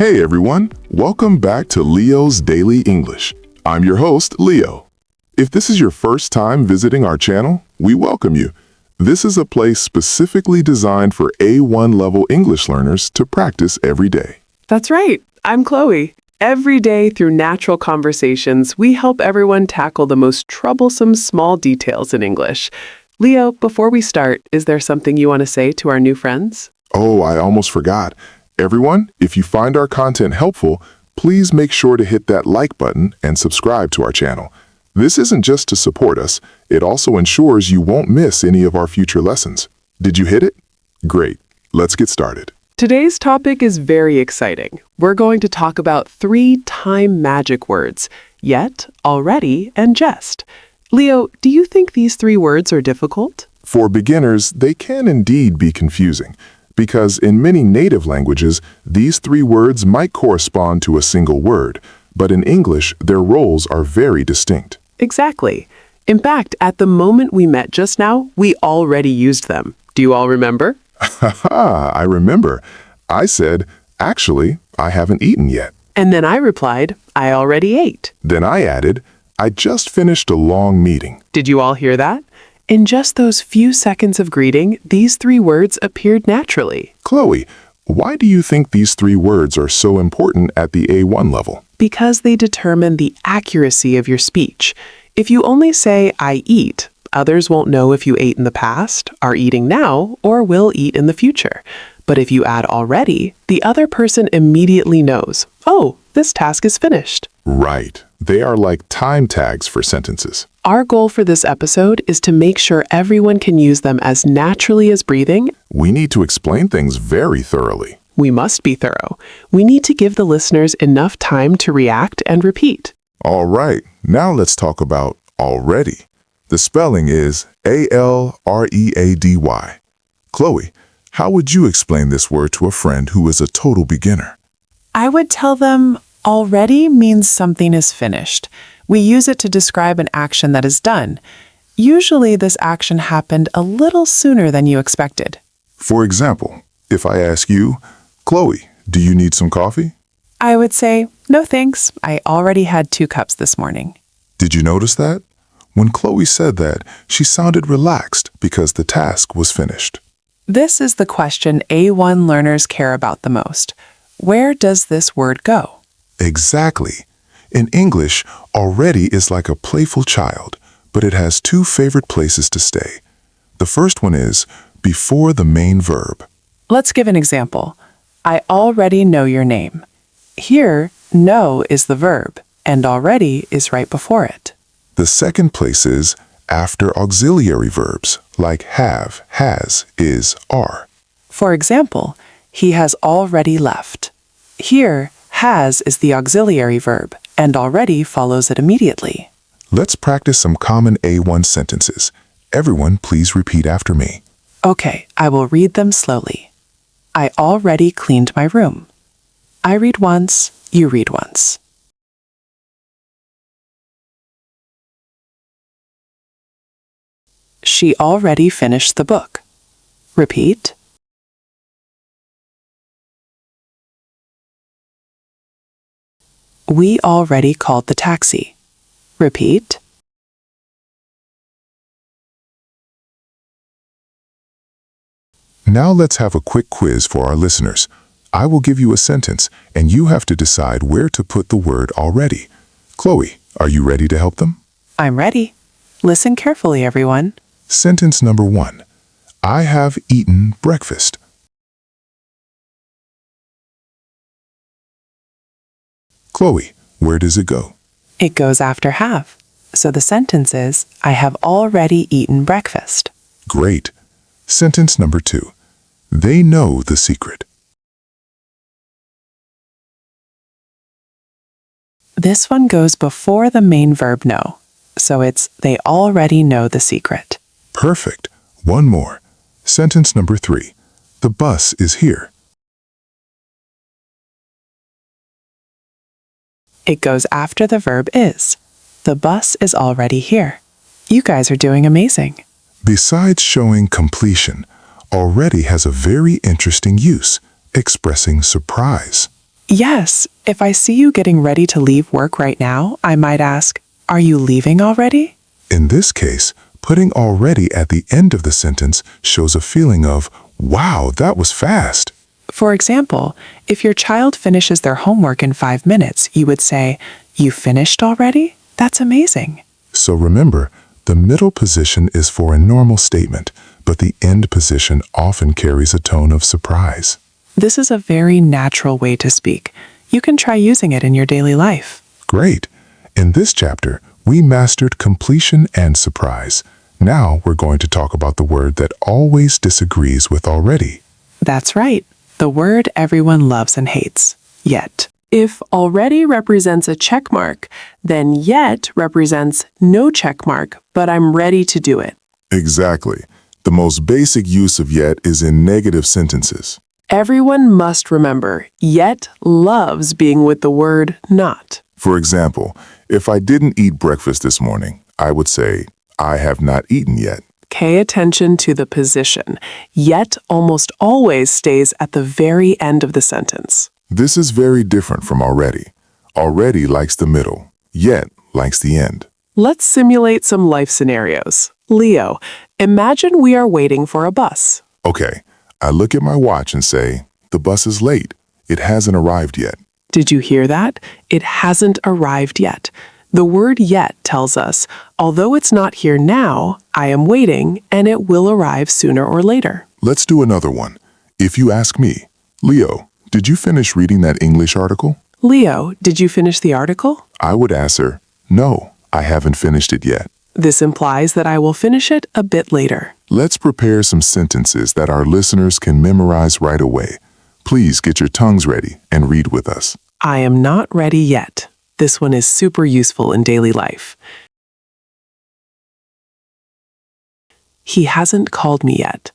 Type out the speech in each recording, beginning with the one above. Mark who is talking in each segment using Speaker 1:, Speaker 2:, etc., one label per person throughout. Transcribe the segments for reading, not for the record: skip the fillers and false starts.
Speaker 1: Hey everyone, welcome back to Leo's Daily English. I'm your host, Leo. If this is your first time visiting our channel, we welcome you. This is a place specifically designed for A1 level English learners to practice every day.
Speaker 2: That's right. I'm Chloe. Every day through natural conversations, we help everyone tackle the most troublesome small details in English. Leo, before we start, is there something you want to say to our new friends?
Speaker 1: Oh, I almost forgot. Everyone, if you find our content helpful, please make sure to hit that like button and subscribe to our channel. This isn't just to support us, it also ensures you won't miss any of our future lessons. Did you hit it? Great. Let's get started.
Speaker 2: Today's topic is very exciting. We're going to talk about 3 time magic words: yet, already, and just. Leo, do you think these 3 words are difficult?
Speaker 1: For beginners, they can indeed be confusing, because in many native languages, these 3 words might correspond to a single word, but in English, their roles are very distinct.
Speaker 2: Exactly. In fact, at the moment we met just now, we already used them. Do you all remember?
Speaker 1: Haha, I remember. I said, actually, I haven't eaten yet.
Speaker 2: And then I replied, I already ate.
Speaker 1: Then I added, I just finished a long meeting.
Speaker 2: Did you all hear that? In just those few seconds of greeting, these 3 words appeared naturally.
Speaker 1: Chloe, why do you think these 3 words are so important at the A1 level?
Speaker 2: Because they determine the accuracy of your speech. If you only say, I eat, others won't know if you ate in the past, are eating now, or will eat in the future. But if you add already, the other person immediately knows, oh, this task is finished.
Speaker 1: Right. They are like time tags for sentences.
Speaker 2: Our goal for this episode is to make sure everyone can use them as naturally as breathing.
Speaker 1: We need to explain things very thoroughly.
Speaker 2: We must be thorough. We need to give the listeners enough time to react and repeat.
Speaker 1: All right, now let's talk about already. The spelling is A-L-R-E-A-D-Y. Chloe, how would you explain this word to a friend who is a total beginner?
Speaker 3: I would tell them already means something is finished. We use it to describe an action that is done. Usually this action happened a little sooner than you expected.
Speaker 1: For example, if I ask you, Chloe, do you need some coffee?
Speaker 3: I would say, no thanks, I already had 2 cups this morning.
Speaker 1: Did you notice that? When Chloe said that, she sounded relaxed because the task was finished.
Speaker 3: This is the question A1 learners care about the most. Where does this word go?
Speaker 1: Exactly. In English, already is like a playful child, but it has 2 favorite places to stay. The first one is before the main verb.
Speaker 3: Let's give an example. I already know your name. Here, know is the verb, and already is right before it.
Speaker 1: The second place is after auxiliary verbs, like have, has, is, are.
Speaker 3: For example, he has already left. Here, has is the auxiliary verb, and already follows it immediately.
Speaker 1: Let's practice some common A1 sentences. Everyone, please repeat after me.
Speaker 3: Okay, I will read them slowly. I already cleaned my room. I read once, you read once. She already finished the book. Repeat. We already called the taxi. Repeat.
Speaker 1: Now let's have a quick quiz for our listeners. I will give you a sentence, and you have to decide where to put the word already. Chloe, are you ready to help them?
Speaker 3: I'm ready. Listen carefully, everyone.
Speaker 1: Sentence number 1. I have eaten breakfast. Chloe, where does it go?
Speaker 3: It goes after have. So the sentence is, I have already eaten breakfast.
Speaker 1: Great. Sentence number 2. They know the secret.
Speaker 3: This one goes before the main verb know. So it's, they already know the secret.
Speaker 1: Perfect. One more. Sentence number 3. The bus is here.
Speaker 3: It goes after the verb is. The bus is already here. You guys are doing amazing.
Speaker 1: Besides showing completion, already has a very interesting use, expressing surprise.
Speaker 3: Yes, if I see you getting ready to leave work right now, I might ask, "Are you leaving already?"
Speaker 1: In this case, putting already at the end of the sentence shows a feeling of, wow, that was fast.
Speaker 3: For example, if your child finishes their homework in 5 minutes, you would say, "You finished already? That's amazing."
Speaker 1: So remember, the middle position is for a normal statement, but the end position often carries a tone of surprise.
Speaker 3: This is a very natural way to speak. You can try using it in your daily life.
Speaker 1: Great! In this chapter, we mastered completion and surprise. Now we're going to talk about the word that always disagrees with already.
Speaker 3: That's right. The word everyone loves and hates, yet. If already represents a check mark, then yet represents no check mark, but I'm ready to do it.
Speaker 1: Exactly. The most basic use of yet is in negative sentences.
Speaker 3: Everyone must remember, yet loves being with the word not.
Speaker 1: For example, if I didn't eat breakfast this morning, I would say, I have not eaten yet.
Speaker 3: Pay attention to the position. Yet almost always stays at the very end of the sentence.
Speaker 1: This is very different from already. Already likes the middle, yet likes the end.
Speaker 3: Let's simulate some life scenarios. Leo, imagine we are waiting for a bus.
Speaker 1: Okay, I look at my watch and say, the bus is late. It hasn't arrived yet.
Speaker 3: Did you hear that? It hasn't arrived yet. The word yet tells us, although it's not here now, I am waiting and it will arrive sooner or later.
Speaker 1: Let's do another one. If you ask me, Leo, did you finish reading that English article?
Speaker 3: Leo, did you finish the article?
Speaker 1: I would answer, no, I haven't finished it yet.
Speaker 3: This implies that I will finish it a bit later.
Speaker 1: Let's prepare some sentences that our listeners can memorize right away. Please get your tongues ready and read with us.
Speaker 3: I am not ready yet. This one is super useful in daily life. He hasn't called me yet.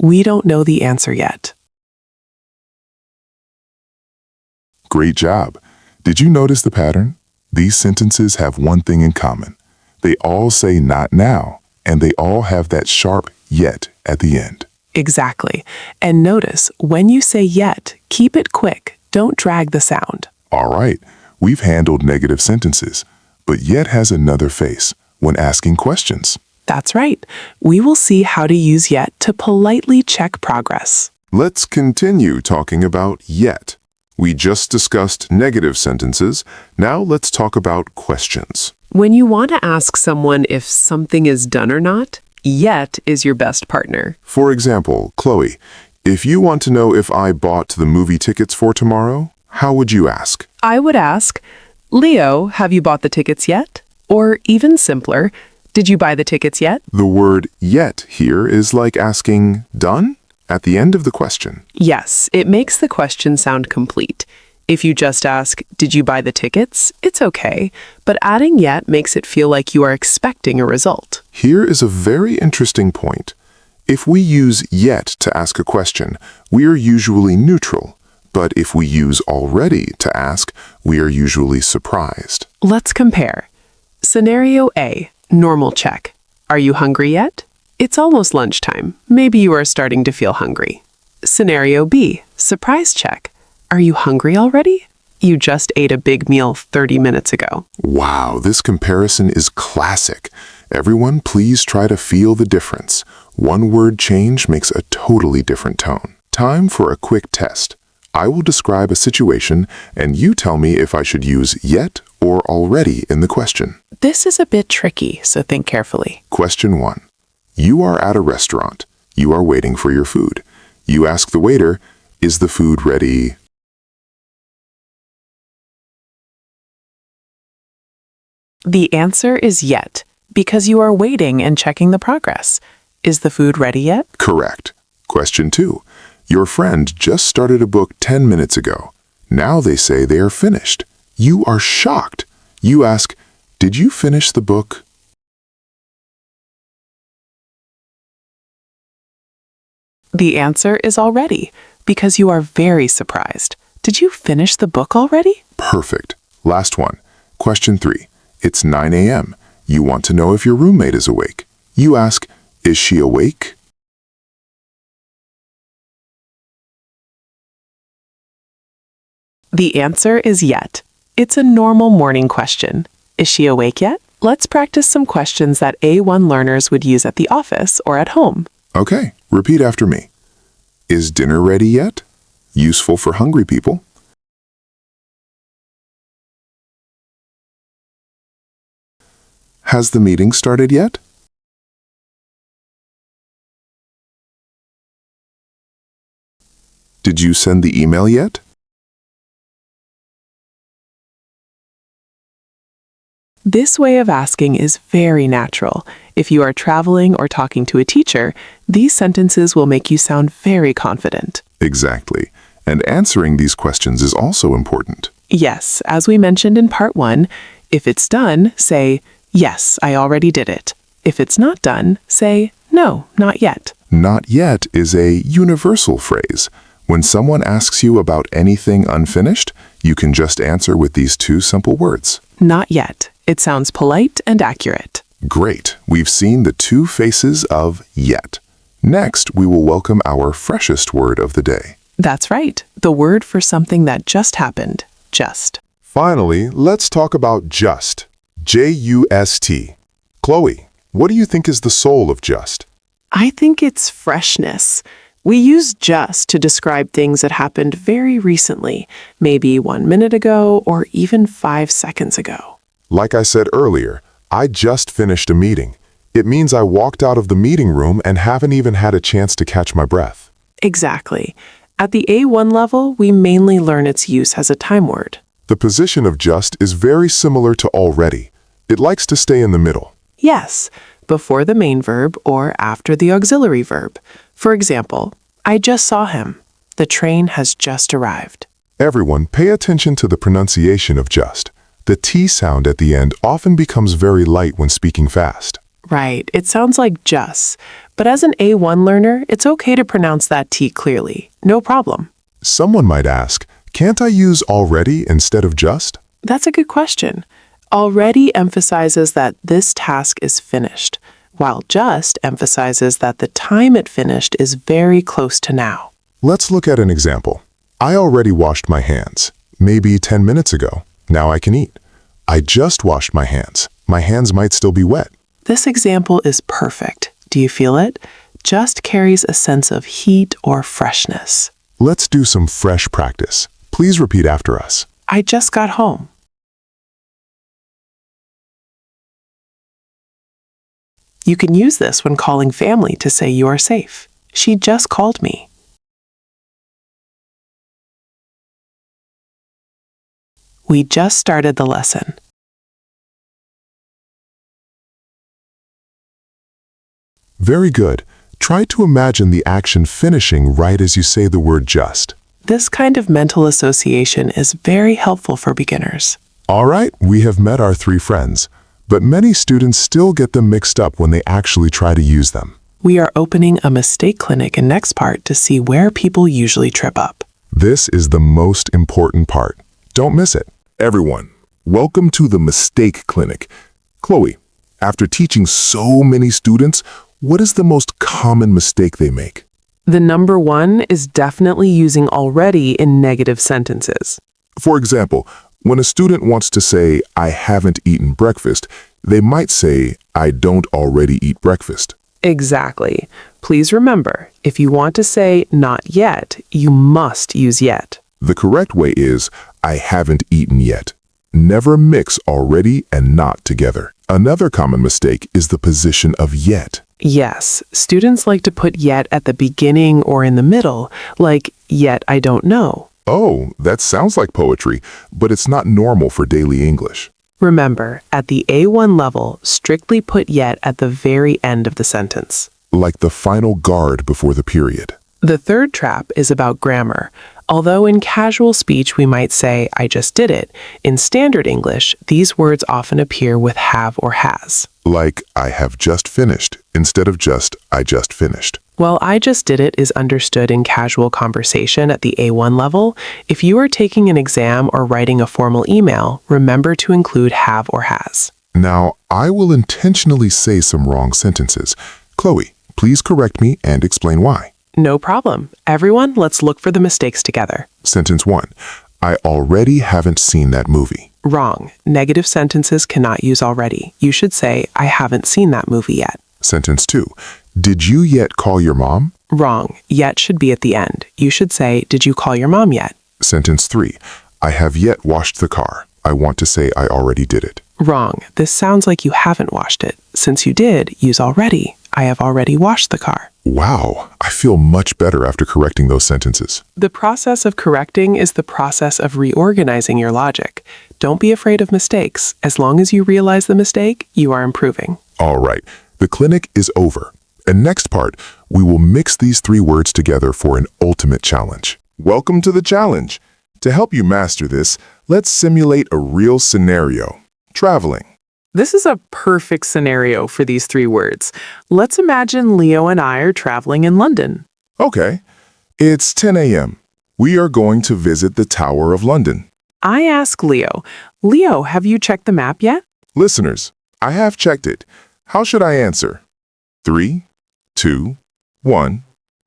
Speaker 3: We don't know the answer yet.
Speaker 1: Great job. Did you notice the pattern? These sentences have one thing in common. They all say not now, and they all have that sharp yet at the end.
Speaker 3: Exactly. And notice, when you say yet, keep it quick. Don't drag the sound.
Speaker 1: All right, we've handled negative sentences, but yet has another face when asking questions.
Speaker 3: That's right. We will see how to use yet to politely check progress.
Speaker 1: Let's continue talking about yet. We just discussed negative sentences. Now let's talk about questions.
Speaker 3: When you want to ask someone if something is done or not, yet is your best partner.
Speaker 1: For example, Chloe, if you want to know if I bought the movie tickets for tomorrow, how would you ask?
Speaker 3: I would ask, Leo, have you bought the tickets yet? Or even simpler, did you buy the tickets yet?
Speaker 1: The word yet here is like asking done at the end of the question.
Speaker 3: Yes, it makes the question sound complete. If you just ask, did you buy the tickets? It's okay, but adding yet makes it feel like you are expecting a result.
Speaker 1: Here is a very interesting point. If we use yet to ask a question, we are usually neutral. But if we use already to ask, we are usually surprised.
Speaker 3: Let's compare. Scenario A, normal check. Are you hungry yet? It's almost lunchtime. Maybe you are starting to feel hungry. Scenario B, surprise check. Are you hungry already? You just ate a big meal 30 minutes ago.
Speaker 1: Wow, this comparison is classic. Everyone, please try to feel the difference. One word change makes a totally different tone. Time for a quick test. I will describe a situation, and you tell me if I should use yet or already in the question.
Speaker 3: This is a bit tricky, so think carefully.
Speaker 1: Question 1. You are at a restaurant. You are waiting for your food. You ask the waiter, is the food ready?
Speaker 3: The answer is yet, because you are waiting and checking the progress. Is the food ready yet?
Speaker 1: Correct. Question 2. Your friend just started a book 10 minutes ago. Now they say they are finished. You are shocked. You ask, did you finish the book?
Speaker 3: The answer is already, because you are very surprised. Did you finish the book already?
Speaker 1: Perfect. Last one. Question 3. It's 9 a.m. You want to know if your roommate is awake. You ask, is she awake?
Speaker 2: The answer is yet. It's a normal morning question. Is she awake yet? Let's practice some questions that A1 learners would use at the office or at home.
Speaker 1: Okay, repeat after me. Is dinner ready yet? Useful for hungry people. Has the meeting started yet? Did you send the email yet?
Speaker 2: This way of asking is very natural. If you are traveling or talking to a teacher, these sentences will make you sound very confident.
Speaker 1: Exactly. And answering these questions is also important.
Speaker 2: Yes, as we mentioned in part 1, if it's done, say, yes, I already did it. If it's not done, say, no, not yet.
Speaker 1: Not yet is a universal phrase. When someone asks you about anything unfinished, you can just answer with these two simple words.
Speaker 2: Not yet. It sounds polite and accurate.
Speaker 1: Great. We've seen the two faces of yet. Next, we will welcome our freshest word of the day.
Speaker 2: That's right. The word for something that just happened. Just.
Speaker 1: Finally, let's talk about just. J-U-S-T. Chloe, what do you think is the soul of just?
Speaker 2: I think it's freshness. We use just to describe things that happened very recently, maybe 1 minute ago or even 5 seconds ago.
Speaker 1: Like I said earlier, I just finished a meeting. It means I walked out of the meeting room and haven't even had a chance to catch my breath.
Speaker 2: Exactly. At the A1 level, we mainly learn its use as a time word.
Speaker 1: The position of just is very similar to already. It likes to stay in the middle.
Speaker 2: Yes, before the main verb or after the auxiliary verb. For example, I just saw him. The train has just arrived.
Speaker 1: Everyone, pay attention to the pronunciation of just. The T sound at the end often becomes very light when speaking fast.
Speaker 2: Right, it sounds like just. But as an A1 learner, it's okay to pronounce that T clearly. No problem.
Speaker 1: Someone might ask, can't I use already instead of just?
Speaker 2: That's a good question. Already emphasizes that this task is finished, while just emphasizes that the time it finished is very close to now.
Speaker 1: Let's look at an example. I already washed my hands, maybe 10 minutes ago. Now I can eat. I just washed my hands. My hands might still be wet.
Speaker 2: This example is perfect. Do you feel it? Just carries a sense of heat or freshness.
Speaker 1: Let's do some fresh practice. Please repeat after us.
Speaker 2: I just got home. You can use this when calling family to say you are safe. She just called me. We just started the lesson.
Speaker 1: Very good. Try to imagine the action finishing right as you say the word just.
Speaker 2: This kind of mental association is very helpful for beginners.
Speaker 1: All right, we have met our 3 friends, but many students still get them mixed up when they actually try to use them.
Speaker 2: We are opening a mistake clinic in next part to see where people usually trip up.
Speaker 1: This is the most important part. Don't miss it. Everyone, welcome to the Mistake Clinic. Chloe, after teaching so many students, what is the most common mistake they make?
Speaker 2: The number 1 is definitely using already in negative sentences.
Speaker 1: For example, when a student wants to say, I haven't eaten breakfast, they might say, I don't already eat breakfast.
Speaker 2: Exactly. Please remember, if you want to say not yet, you must use yet.
Speaker 1: The correct way is, I haven't eaten yet. Never mix already and not together. Another common mistake is the position of yet.
Speaker 2: Yes, students like to put yet at the beginning or in the middle, like yet I don't know.
Speaker 1: Oh, that sounds like poetry, but it's not normal for daily English.
Speaker 2: Remember, at the A1 level, strictly put yet at the very end of the sentence.
Speaker 1: Like the final guard before the period.
Speaker 2: The third trap is about grammar. Although in casual speech we might say, I just did it, in standard English, these words often appear with have or has.
Speaker 1: Like, I have just finished, instead of just, I just finished.
Speaker 2: While I just did it is understood in casual conversation at the A1 level, if you are taking an exam or writing a formal email, remember to include have or has.
Speaker 1: Now, I will intentionally say some wrong sentences. Chloe, please correct me and explain why.
Speaker 2: No problem. Everyone, let's look for the mistakes together.
Speaker 1: Sentence 1. I already haven't seen that movie.
Speaker 2: Wrong. Negative sentences cannot use already. You should say, I haven't seen that movie yet.
Speaker 1: Sentence 2. Did you yet call your mom?
Speaker 2: Wrong. Yet should be at the end. You should say, did you call your mom yet?
Speaker 1: Sentence 3. I have yet washed the car. I want to say I already did it.
Speaker 2: Wrong. This sounds like you haven't washed it. Since you did, use already. I have already washed the car.
Speaker 1: Wow, I feel much better after correcting those sentences.
Speaker 2: The process of correcting is the process of reorganizing your logic. Don't be afraid of mistakes. As long as you realize the mistake, you are improving.
Speaker 1: All right, the clinic is over. And next part, we will mix these 3 words together for an ultimate challenge. Welcome to the challenge. To help you master this, let's simulate a real scenario. Traveling.
Speaker 3: This is a perfect scenario for these 3 words. Let's imagine Leo and I are traveling in London.
Speaker 1: Okay, it's 10 a.m. We are going to visit the Tower of London.
Speaker 3: I ask Leo, Leo, have you checked the map yet?
Speaker 1: Listeners, I have checked it. How should I answer? 3, 2, 1.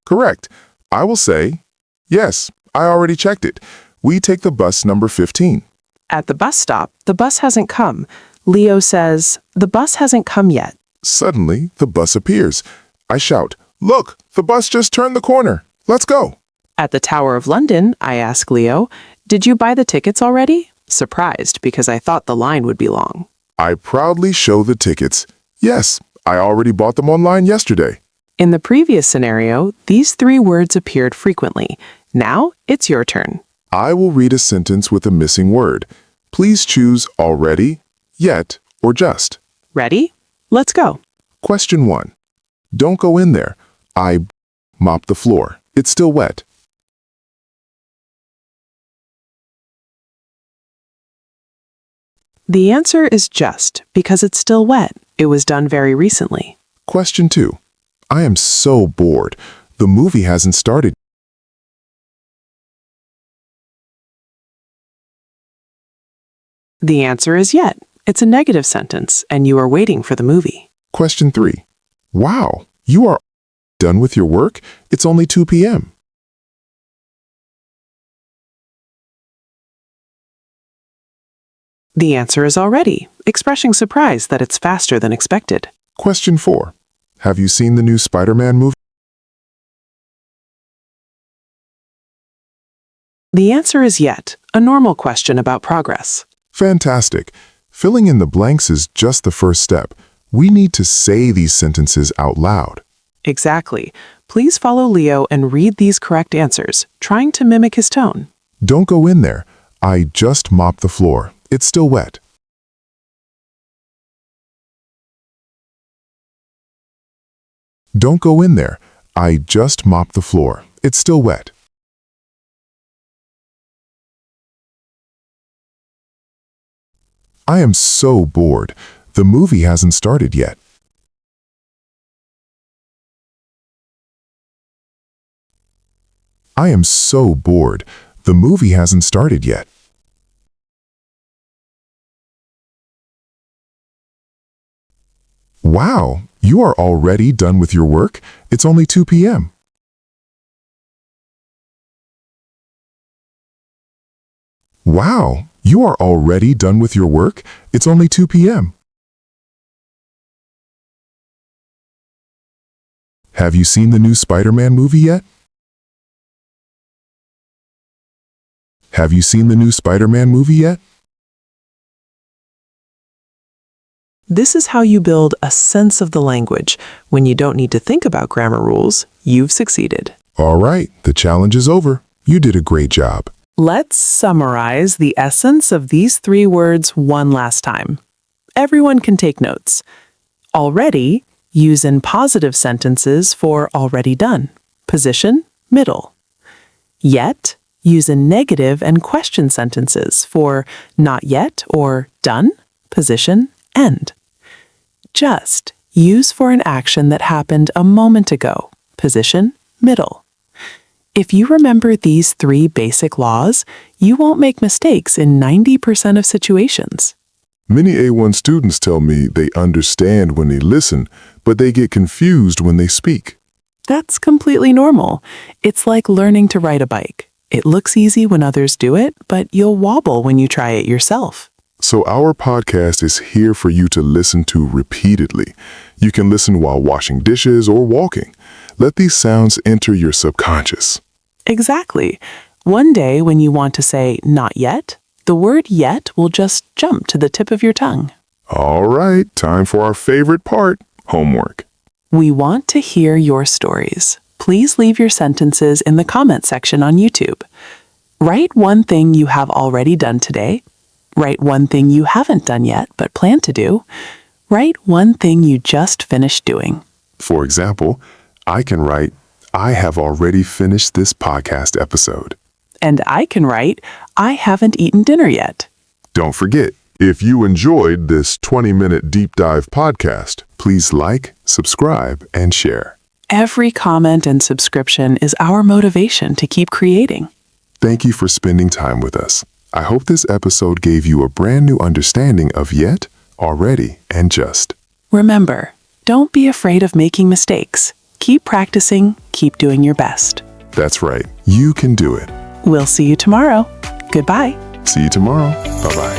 Speaker 1: Correct. I will say, yes, I already checked it. We take the bus number 15.
Speaker 3: At the bus stop, the bus hasn't come. Leo says, the bus hasn't come yet.
Speaker 1: Suddenly, the bus appears. I shout, look, the bus just turned the corner. Let's go.
Speaker 3: At the Tower of London, I ask Leo, did you buy the tickets already? Surprised, because I thought the line would be long.
Speaker 1: I proudly show the tickets. Yes, I already bought them online yesterday.
Speaker 3: In the previous scenario, these 3 words appeared frequently. Now, it's your turn.
Speaker 1: I will read a sentence with a missing word. Please choose already, yet, or just.
Speaker 3: Ready? Let's go.
Speaker 1: Question 1. Don't go in there. I mop the floor. It's still wet.
Speaker 3: The answer is just, because it's still wet. It was done very recently.
Speaker 1: Question 2. I am so bored. The movie hasn't started.
Speaker 3: The answer is yet. It's a negative sentence, and you are waiting for the movie.
Speaker 1: Question 3. Wow, you are done with your work? It's only 2 p.m.
Speaker 3: The answer is already, expressing surprise that it's faster than expected.
Speaker 1: Question 4. Have you seen the new Spider-Man movie?
Speaker 3: The answer is yet, a normal question about progress.
Speaker 1: Fantastic. Filling in the blanks is just the first step. We need to say these sentences out loud.
Speaker 3: Exactly. Please follow Leo and read these correct answers, trying to mimic his tone.
Speaker 1: Don't go in there. I just mopped the floor. It's still wet. Don't go in there. I just mopped the floor. It's still wet. I am so bored. The movie hasn't started yet. I am so bored. The movie hasn't started yet. Wow, you are already done with your work? It's only 2 p.m. Wow, you are already done with your work? It's only 2 p.m. Have you seen the new Spider-Man movie yet? Have you seen the new Spider-Man movie yet?
Speaker 3: This is how you build a sense of the language. When you don't need to think about grammar rules, you've succeeded.
Speaker 1: All right, the challenge is over. You did a great job.
Speaker 3: Let's summarize the essence of these 3 words one last time. Everyone can take notes. Already, use in positive sentences for already done. Position, middle. Yet, use in negative and question sentences for not yet or done. Position, end. Just, use for an action that happened a moment ago. Position, middle. If you remember these 3 basic laws, you won't make mistakes in 90% of situations.
Speaker 1: Many A1 students tell me they understand when they listen, but they get confused when they speak.
Speaker 3: That's completely normal. It's like learning to ride a bike.
Speaker 2: It looks easy when others do it, but you'll wobble when you try it yourself.
Speaker 1: So our podcast is here for you to listen to repeatedly. You can listen while washing dishes or walking. Let these sounds enter your subconscious.
Speaker 2: Exactly. One day when you want to say not yet, the word yet will just jump to the tip of your tongue.
Speaker 1: All right, time for our favorite part, homework.
Speaker 2: We want to hear your stories. Please leave your sentences in the comment section on YouTube. Write one thing you have already done today. Write one thing you haven't done yet but plan to do. Write one thing you just finished doing.
Speaker 1: For example, I can write, I have already finished this podcast episode.
Speaker 2: And I can write, I haven't eaten dinner yet.
Speaker 1: Don't forget, if you enjoyed this 20-minute deep dive podcast, please like, subscribe, and share.
Speaker 2: Every comment and subscription is our motivation to keep creating.
Speaker 1: Thank you for spending time with us. I hope this episode gave you a brand new understanding of yet, already, and just.
Speaker 2: Remember, don't be afraid of making mistakes. Keep practicing, keep doing your best.
Speaker 1: That's right. You can do it.
Speaker 2: We'll see you tomorrow. Goodbye.
Speaker 1: See you tomorrow. Bye-bye.